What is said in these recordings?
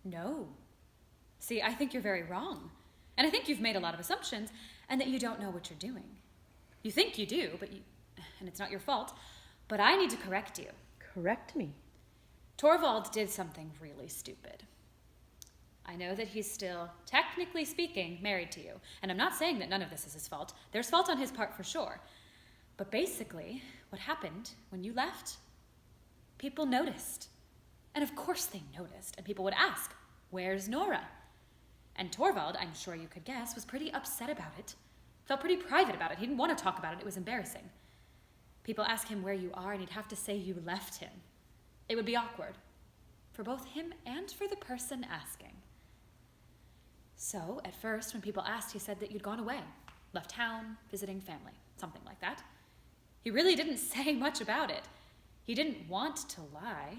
No. See, I think you're very wrong. And I think you've made a lot of assumptions and that you don't know what you're doing. You think you do, and it's not your fault, but I need to correct you. Correct me. Torvald did something really stupid. I know that he's still, technically speaking, married to you. And I'm not saying that none of this is his fault. There's fault on his part for sure. But basically, what happened when you left, people noticed. And of course they noticed. And people would ask, where's Nora? And Torvald, I'm sure you could guess, was pretty upset about it. Felt pretty private about it. He didn't want to talk about it. It was embarrassing. People ask him where you are, and he'd have to say you left him. It would be awkward. For both him and for the person asking. So, at first, when people asked, he said that you'd gone away. Left town, visiting family. Something like that. He really didn't say much about it. He didn't want to lie.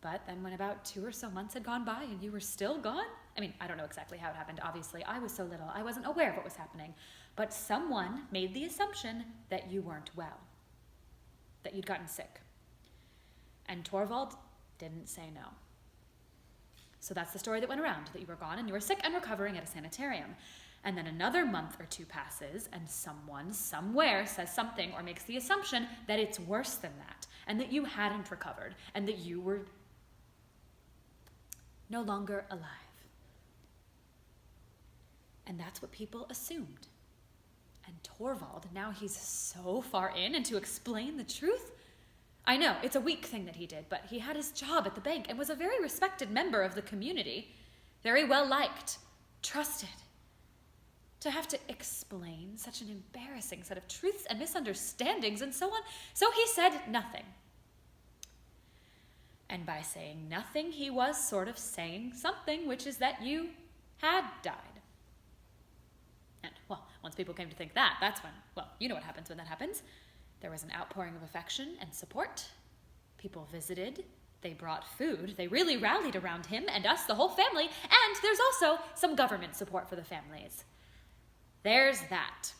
But then when about 2 or so months had gone by and you were still gone, I mean, I don't know exactly how it happened, obviously. I was so little, I wasn't aware of what was happening. But someone made the assumption that you weren't well. That you'd gotten sick. And Torvald didn't say no. So that's the story that went around, that you were gone and you were sick and recovering at a sanitarium. And then another month or 2 passes and someone, somewhere, says something or makes the assumption that it's worse than that and that you hadn't recovered and that you were no longer alive. And that's what people assumed. And Torvald, now he's so far in, and to explain the truth, I know, it's a weak thing that he did, but he had his job at the bank and was a very respected member of the community. Very well liked, trusted. To have to explain such an embarrassing set of truths and misunderstandings and so on. So he said nothing. And by saying nothing, he was sort of saying something, which is that you had died. And, well, once people came to think that, that's when, well, you know what happens when that happens. There was an outpouring of affection and support. People visited. They brought food. They really rallied around him and us, the whole family. And there's also some government support for the families. There's that.